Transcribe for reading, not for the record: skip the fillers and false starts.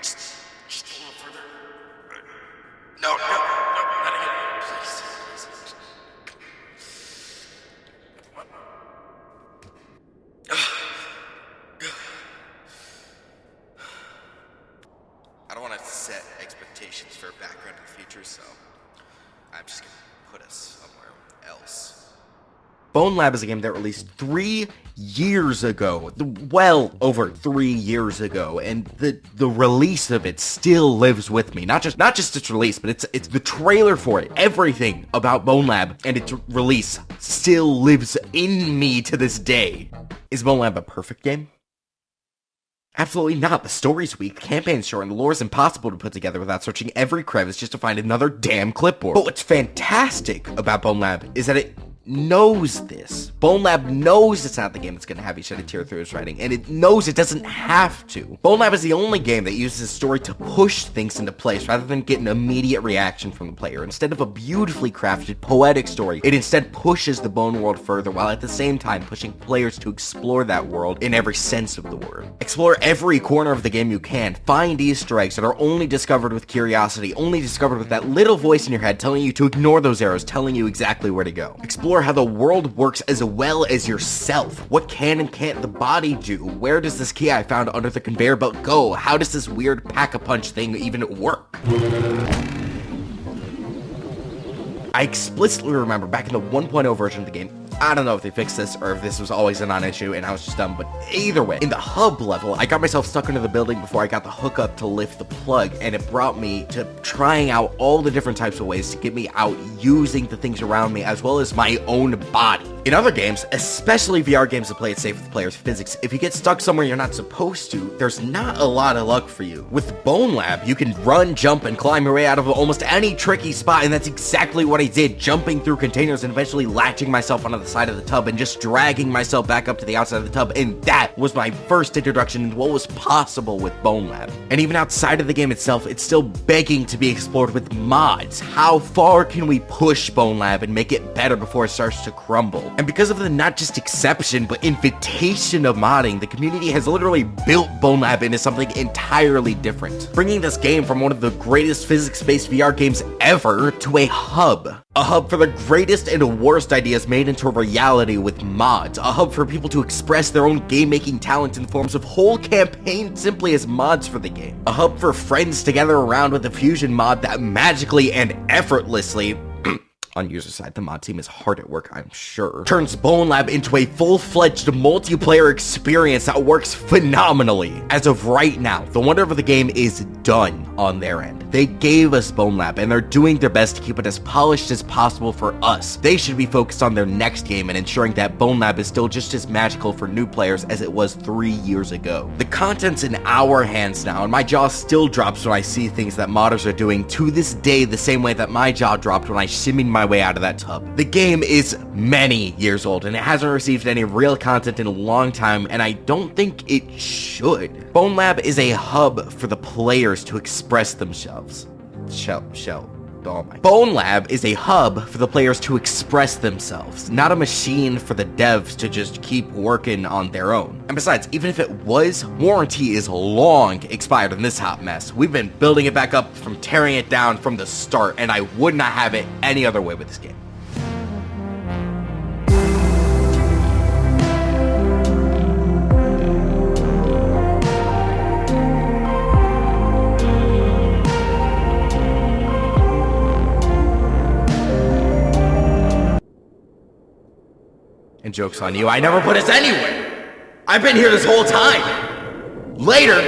Just a little further. No, not again. Please. What? I don't want to set expectations for background and features, so I'm just gonna put us somewhere else. BONELAB is a game that released 3 years ago, well over 3 years ago, and the release of it still lives with me. Not just its release, but it's the trailer for it. Everything about BONELAB and its release still lives in me to this day. Is BONELAB a perfect game? Absolutely not. The story's weak, the campaign's short, and the lore is impossible to put together without searching every crevice just to find another damn clipboard. But what's fantastic about BONELAB is that it knows this. BONELAB knows it's not the game that's going to have you shed a tear through its writing, and it knows it doesn't have to. BONELAB is the only game that uses its story to push things into place rather than get an immediate reaction from the player. Instead of a beautifully crafted, poetic story, it instead pushes the Bone world further, while at the same time pushing players to explore that world in every sense of the word. Explore every corner of the game you can. Find Easter eggs that are only discovered with curiosity, only discovered with that little voice in your head telling you to ignore those arrows, telling you exactly where to go. Explore how the world works as well as yourself. What can and can't the body do? Where does this key I found under the conveyor belt go? How does this weird pack-a-punch thing even work? I explicitly remember back in the 1.0 version of the game, I don't know if they fixed this or if this was always a non-issue and I was just dumb, but either way, in the hub level, I got myself stuck into the building before I got the hookup to lift the plug, and it brought me to trying out all the different types of ways to get me out using the things around me as well as my own body. In other games, especially VR games that play it safe with players' physics, if you get stuck somewhere you're not supposed to, there's not a lot of luck for you. With BONELAB, you can run, jump, and climb your way out of almost any tricky spot, and that's exactly what I did, jumping through containers and eventually latching myself onto the side of the tub and just dragging myself back up to the outside of the tub, and that was my first introduction into what was possible with BONELAB. And even outside of the game itself, it's still begging to be explored with mods. How far can we push BONELAB and make it better before it starts to crumble? And because of the not just exception, but invitation of modding, the community has literally built BONELAB into something entirely different, bringing this game from one of the greatest physics-based VR games ever to a hub. A hub for the greatest and worst ideas made into reality with mods. A hub for people to express their own game-making talent in the forms of whole campaigns simply as mods for the game. A hub for friends to gather around with a fusion mod that magically and effortlessly, on user side, the mod team is hard at work, I'm sure, turns BONELAB into a full-fledged multiplayer experience that works phenomenally. As of right now, the wonder of the game is done on their end. They gave us BONELAB, and they're doing their best to keep it as polished as possible for us. They should be focused on their next game and ensuring that BONELAB is still just as magical for new players as it was 3 years ago. The content's in our hands now, and my jaw still drops when I see things that modders are doing to this day the same way that my jaw dropped when I shimmied my way out of that tub. The game is many years old, and it hasn't received any real content in a long time, and I don't think it should. BONELAB is a hub for the players to express themselves. BONELAB is a hub for the players to express themselves, not a machine for the devs to just keep working on their own. And besides, even if it was, warranty is long expired in this hot mess. We've been building it back up from tearing it down from the start, and I would not have it any other way with this game. And joke's on you, I never put us anywhere! I've been here this whole time! Later!